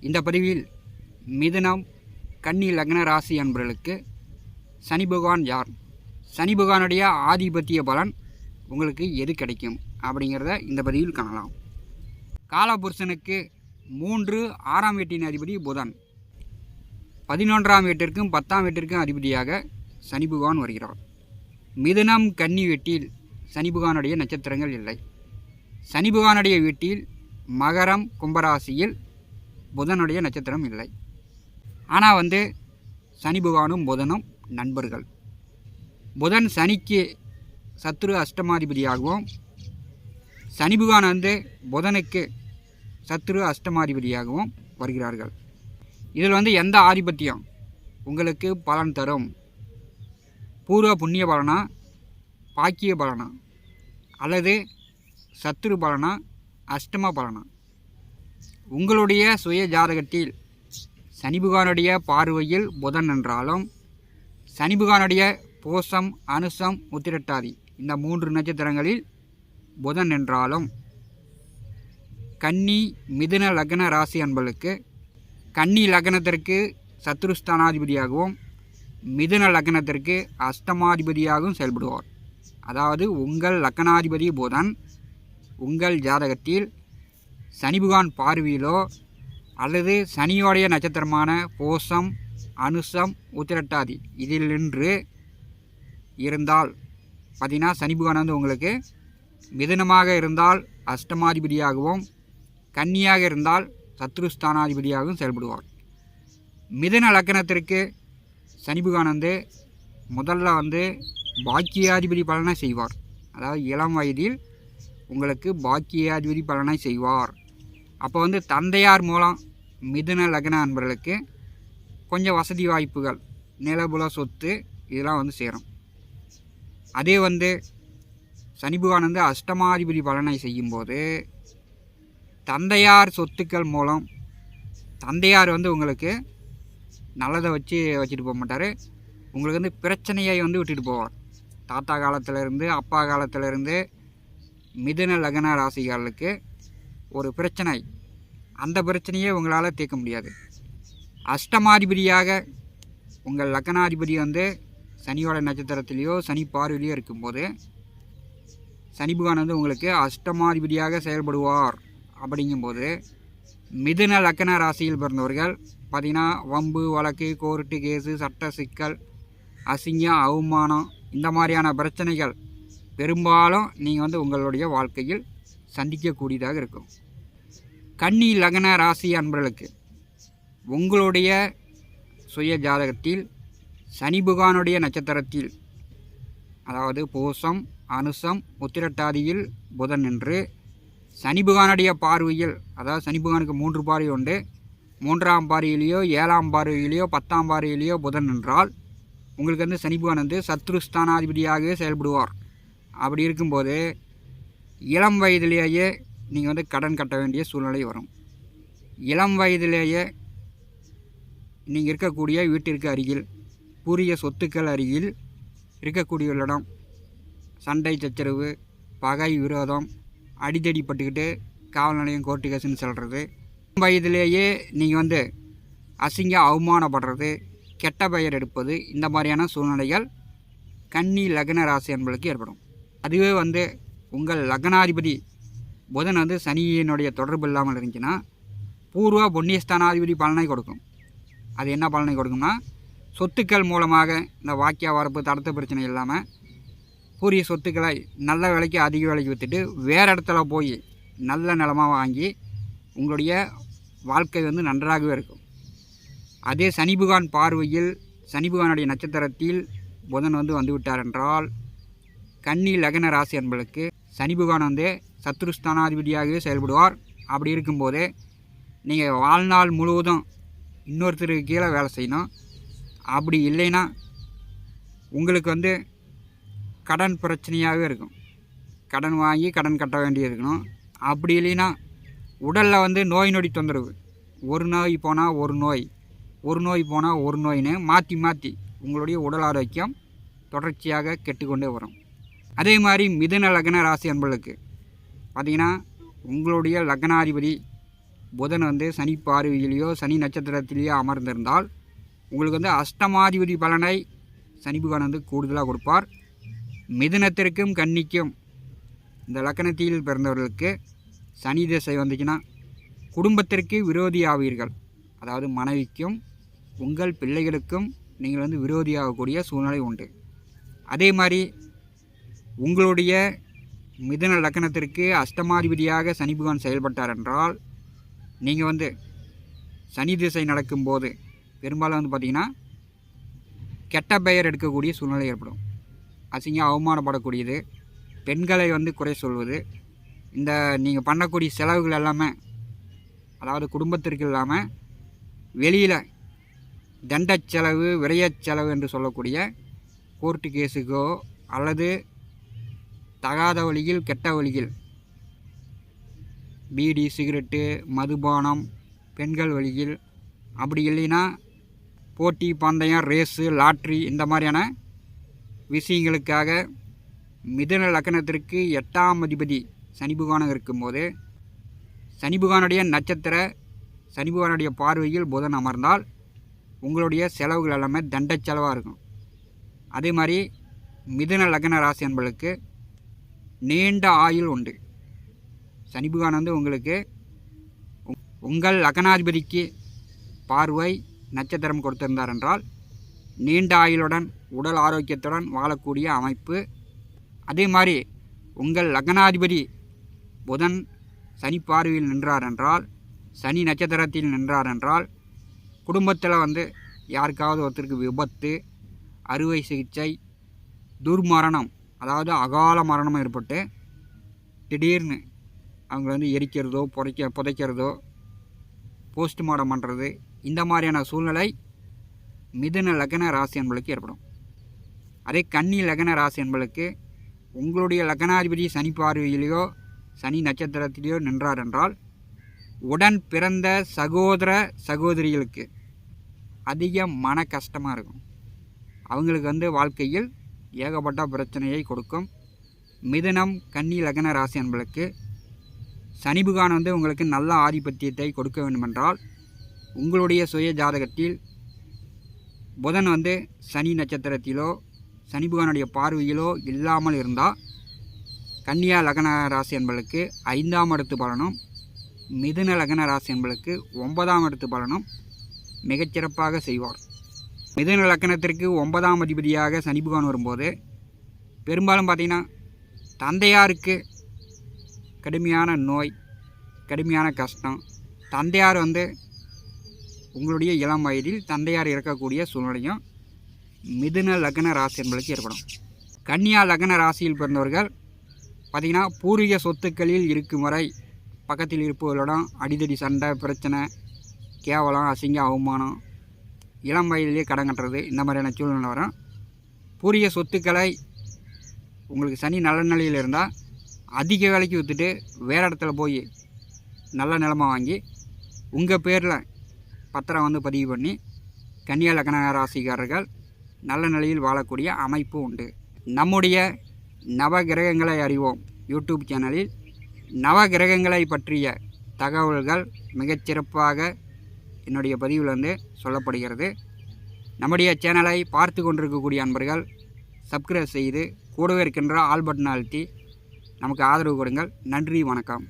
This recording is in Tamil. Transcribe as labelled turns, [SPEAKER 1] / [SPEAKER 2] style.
[SPEAKER 1] இந்த பதிவில் மிதுனம் கன்னி லக்ன ராசி அன்பர்களுக்கு சனி பகவான் யார், சனி பகவானுடைய ஆதிபத்திய பலன் உங்களுக்கு எது கிடைக்கும் அப்படிங்கிறத இந்த பதிவில் காணலாம். காலபுருஷனுக்கு 3 6ஆம் வீட்டின் அதிபதி புதன், 11ஆம் வீட்டிற்கும் 10ஆம் வீட்டிற்கும் அதிபதியாக சனி பகவான் வருகிறார். மிதுனம் கன்னி வீட்டில் சனி பகவானுடைய நட்சத்திரங்கள் இல்லை. சனி பகவானுடைய வீட்டில் மகரம் கும்பராசியில் புதனுடைய நட்சத்திரம் இல்லை. ஆனால் சனி பகவானும் புதனும் நண்பர்கள். புதன் சனிக்கு சத்ரு அஷ்டமாதிபதியாகவும், சனி பகவான் புதனுக்கு சத்ரு அஷ்டமாதிபதியாகவும் வருகிறார்கள். இதில் எந்த ஆதிபத்தியம் உங்களுக்கு பலன் தரும்? பூர்வ புண்ணிய பலனா, பாக்கிய பலனா, அல்லது சத்ரு பலனா, அஷ்டம பலனா? உங்களுடைய சுய ஜாதகத்தில் சனி பகவானுடைய பார்வையில் புதன் என்றாலும், சனி பகவானுடைய பூசம் அனுசம் உத்திரட்டாதி இந்த 3 நட்சத்திரங்களில் புதன் என்றாலும், கன்னி மிதுன லக்ன ராசி அன்பர்களுக்கு கன்னி லக்னத்திற்கு சத்ருஸ்தானாதிபதியாகவும், மிதுன லக்னத்திற்கு அஷ்டமாதிபதியாகவும் செயல்படுவார். அதாவது உங்கள் லக்னாதிபதி புதன் உங்கள் ஜாதகத்தில் சனி பகவான் பார்வையிலோ அல்லது சனியோடைய நட்சத்திரமான பூசம் அனுசம் உத்திரட்டாதி இதில் நின்று இருந்தால் பார்த்தீங்கன்னா, சனி பகவான் உங்களுக்கு மிதுனமாக இருந்தால் அஷ்டமாதிபதியாகவும், கன்னியாக இருந்தால் சத்ருஸ்தானாதிபதியாகவும் செயல்படுவார். மிதுன லக்னத்திற்கு சனி பகவான் முதல்ல பாக்கியாதிபதி பலனை செய்வார். அதாவது இளம் வயதில் உங்களுக்கு பாக்கியாதிபதி பலனை செய்வார். அப்போ தந்தையார் மூலம் மிதுன லக்ன அன்பர்களுக்கு கொஞ்சம் வசதி வாய்ப்புகள், நிலபுல சொத்து இதெல்லாம் சேரும். அதே சனி பகவான் அஷ்டமாதிபதி பலனை செய்யும்போது தந்தையார் சொத்துக்கள் மூலம் தந்தையார் உங்களுக்கு நல்லதை வச்சுட்டு போக மாட்டார். உங்களுக்கு பிரச்சனையை விட்டுட்டு போவார். தாத்தா காலத்திலேருந்து அப்பா காலத்திலேருந்து மிதுன லக்ன ராசிகளுக்கு ஒரு பிரச்சனை, அந்த பிரச்சனையை உங்களால் தீர்க்க முடியாது. அஷ்டமாதிபதியாக உங்கள் லக்னாதிபதி சனியோட நட்சத்திரத்திலேயோ சனி பார்வையிலையோ இருக்கும்போது சனி பகவான் உங்களுக்கு அஷ்டமாதிபதியாக செயல்படுவார். அப்படிங்கும்போது மிதுன லக்ன ராசியில் பிறந்தவர்கள் பார்த்திங்கன்னா, வம்பு வழக்கு கோர்ட்டு கேஸு சட்ட சிக்கல் அசிங்கம் அவமானம் இந்த மாதிரியான பிரச்சனைகள் பெரும்பாலும் நீங்கள் உங்களுடைய வாழ்க்கையில் சந்திக்கக்கூடியதாக இருக்கும். கன்னி லக்ன ராசி அன்பர்களுக்கு உங்களுடைய சுய ஜாதகத்தில் சனி பகவானுடைய நட்சத்திரத்தில், அதாவது பூசம் அனுசம் உத்திரட்டாதியில் புதன் நின்று சனி பகவானுடைய பார்வையில், அதாவது சனி பகவானுக்கு 3 பார்வை உண்டு, 3ஆம் பார்வையிலேயோ 7ஆம் பார்வையிலேயோ 10ஆம் பார்வையிலேயோ புதன் என்றால் உங்களுக்கு சனி பகவான் சத்ருஸ்தானாதிபதியாகவே செயல்படுவார். அப்படி இருக்கும்போது இளம் வயதிலேயே நீங்கள் கடன் கட்ட வேண்டிய சூழ்நிலை வரும். இளம் வயதிலேயே நீங்கள் இருக்கக்கூடிய வீட்டிற்கு அருகில் பூரிய சொத்துக்கள் அருகில் இருக்கக்கூடிய இடம் சண்டை சச்சரவு, பகை விரோதம், அடித்தடி பட்டுக்கிட்டு காவல் நிலையம் கோர்ட்டு கேஸுன்னு சொல்கிறது, வயதிலேயே நீங்கள் அசிங்க அவமானப்படுறது, கெட்ட பெயர் எடுப்பது, இந்த மாதிரியான சூழ்நிலைகள் கன்னி லக்ன ராசி என்பதற்கு ஏற்படும். அதுவே உங்கள் லக்னாதிபதி புதன் சனியினுடைய தொடர்பு இல்லாமல் இருந்துச்சுன்னா பூர்வ புண்ணியஸ்தானாதிபதி பலனை கொடுக்கும். அது என்ன பலனை கொடுக்கும்னா, சொத்துக்கள் மூலமாக இந்த வாக்கிய வரப்பு தடுத்த பிரச்சனை இல்லாமல் பூரிய சொத்துக்களை நல்ல விலைக்கு அதிக விலைக்கு விற்றுட்டு வேறு இடத்துல போய் நல்ல நிலமாக வாங்கி உங்களுடைய வாழ்க்கை நன்றாகவே இருக்கும். அதே சனி பகவான் பார்வையில் சனி பகவானுடைய நட்சத்திரத்தில் புதன் வந்துவிட்டார் என்றால் கன்னி லக்ன ராசி என்பதற்கு சனி பகவான் சத்ருஸ்தானாதிபதியாகவே செயல்படுவார். அப்படி இருக்கும்போது நீங்கள் வாழ்நாள் முழுவதும் இன்னொருத்தருக்கு கீழே வேலை செய்யணும். அப்படி இல்லைன்னா உங்களுக்கு கடன் பிரச்சனையாகவே இருக்கும். கடன் வாங்கி கடன் கட்ட வேண்டியது இருக்கணும். அப்படி இல்லைன்னா உடலில் நோய் நொடி தொந்தரவு, ஒரு நோய் போனால் ஒரு நோய், ஒரு நோய் போனால் ஒரு நோயின்னு மாற்றி மாற்றி உங்களுடைய உடல் ஆரோக்கியம் தொடர்ச்சியாக கெட்டுக்கொண்டே வரும். அதே மாதிரி மிதுன லக்ன ராசி அன்பர்களுக்கு பார்த்திங்கன்னா, உங்களுடைய லக்னாதிபதி புதன் வந்து சனி பார்வையிலேயோ சனி நட்சத்திரத்திலேயோ அமர்ந்திருந்தால் உங்களுக்கு வந்து அஷ்டமாதிபதி பலனை சனி பகவான் வந்து கூடுதலாக கொடுப்பார். மிதுனத்திற்கும் கன்னிக்கும் இந்த லக்கணத்தில் பிறந்தவர்களுக்கு சனி திசை வந்துச்சுன்னா குடும்பத்திற்கு விரோதி ஆவீர்கள். அதாவது மனைவிக்கும் உங்கள் பிள்ளைகளுக்கும் நீங்கள் வந்து விரோதியாகக்கூடிய சூழ்நிலை உண்டு. அதே மாதிரி உங்களுடைய மிதுன லக்கணத்திற்கு அஷ்டமாதிபதியாக சனி பகவான் செயல்பட்டார் என்றால் நீங்கள் வந்து சனி திசை நடக்கும்போது பெரும்பாலும் வந்து பார்த்திங்கன்னா கெட்ட பெயர் எடுக்கக்கூடிய சூழ்நிலை ஏற்படும். அசிங்கம் அவமானப்படக்கூடியது, பெண்களை வந்து குறை சொல்வது, இந்த நீங்கள் பண்ணக்கூடிய செலவுகள் எல்லாமே அதாவது குடும்பத்திற்கு இல்லாமல் வெளியில் தண்ட செலவு விரைய செலவு என்று சொல்லக்கூடிய கோர்ட்டு கேஸுக்கோ அல்லது தகாத வழியில் கெட்ட வழியில் பீடி சிகரெட்டு மதுபானம் பெண்கள் வழியில் அப்படி இல்லைன்னா போட்டி பந்தயம் ரேஸு லாட்ரி இந்த மாதிரியான விஷயங்களுக்காக மிதுன லக்கணத்திற்கு 8ஆம் அதிபதி சனி பகவானாக இருக்கும்போது சனி பகவானுடைய நட்சத்திர சனி பகவானுடைய பார்வையில் புதன் அமர்ந்தால் உங்களுடைய செலவுகள் எல்லாமே தண்ட செலவாக இருக்கும். அதே மாதிரி மிதுன லக்ன ராசி என்பவர்களுக்கு நீண்ட ஆயுள் உண்டு. சனி பகவான் வந்து உங்களுக்கு உங்கள் லக்னாதிபதிக்கு பார்வை நட்சத்திரம் கொடுத்திருந்தார் என்றால் நீண்ட ஆயுளுடன் உடல் ஆரோக்கியத்துடன் வாழக்கூடிய அமைப்பு. அதே மாதிரி உங்கள் லக்னாதிபதி புதன் சனி பார்வையில் நின்றார் என்றால் சனி நட்சத்திரத்தில் நின்றார் என்றால் குடும்பத்தில் வந்து யாருக்காவது ஒருத்தருக்கு விபத்து அறுவை சிகிச்சை துர்மரணம் அதாவது அகால மரணம் ஏற்பட்டு திடீர்னு அவங்க வந்து எரிக்கிறதோ புதைக்கிறதோ போஸ்ட்மார்ட்டம் பண்ணுறது இந்த மாதிரியான சூழ்நிலை மிதுன லக்ன ராசி என்பளுக்கு ஏற்படும். அதே கன்னி லக்ன ராசி என்பளுக்கு உங்களுடைய லக்னாதிபதி சனி பார்வையிலேயோ சனி நட்சத்திரத்திலேயோ நின்றார் என்றால் உடன் பிறந்த சகோதர சகோதரிகளுக்கு அதிக மன கஷ்டமாக இருக்கும். அவங்களுக்கு வந்து வாழ்க்கையில் ஏகப்பட்ட பிரச்சனையை கொடுக்கும். மிதுனம் கன்னி லக்ன ராசி என்பளுக்கு சனி பகவான் வந்து உங்களுக்கு நல்ல ஆதிபத்தியத்தை கொடுக்க வேண்டுமென்றால் உங்களுடைய சுய ஜாதகத்தில் புதன் வந்து சனி நட்சத்திரத்திலோ சனி பகவானுடைய பார்வையிலோ இல்லாமல் இருந்தால் கன்னியா லக்ன ராசி என்பளுக்கு 5ஆம் இடத்து பலனும் மிதுன லக்ன ராசி என்பளுக்கு 9ஆம் இடத்து பலனும் மிகச்சிறப்பாக செய்வார். மிதுன லக்னத்திற்கு 9ஆம் அதிபதியாக சனி பகவான் வரும்போது பெரும்பாலும் பார்த்திங்கன்னா தந்தையாருக்கு கடுமையான நோய் கடுமையான கஷ்டம், தந்தையார் வந்து உங்களுடைய இளம் வயதில் தந்தையார் இறக்கக்கூடிய சூழ்நிலையும் மிதுன லக்ன ராசி என்பளுக்கு ஏற்படும். கன்னியா லக்ன ராசியில் பிறந்தவர்கள் பார்த்திங்கன்னா பூர்வீக சொத்துக்களில் இருக்கும் வரை பக்கத்தில் இருப்பவர்களிடம் அடிதடி சண்டை பிரச்சனை கேவலம் அசிங்கம் அவமானம் இளம் வயதிலேயே கடன் கட்டுறது இந்த மாதிரியான சூழ்நிலை வரும். பூர்வீக சொத்துக்களை உங்களுக்கு சனி நல்ல நிலையில் இருந்தால் அதிக விலைக்கு விற்றுட்டு வேறு இடத்துல போய் நல்ல நிலமை வாங்கி உங்கள் பேரில் பத்திரம் வந்து பதிவு பண்ணி கன்னியா லக்ன ராசிக்காரர்கள் நல்ல நிலையில் வாழக்கூடிய அமைப்பு உண்டு. நம்முடைய நவகிரகங்களை அறிவோம் யூடியூப் சேனலில் நவகிரகங்களை பற்றிய தகவல்கள் மிகச்சிறப்பாக என்னுடைய பதிவில் வந்து சொல்லப்படுகிறது. நம்முடைய சேனலை பார்த்து கொண்டிருக்கக்கூடிய அன்பர்கள் சப்ஸ்கிரைப் செய்து கூடவே இருக்கின்ற ஆல் பட்டன் அழுத்தி நமக்கு ஆதரவு கொடுங்கள். நன்றி, வணக்கம்.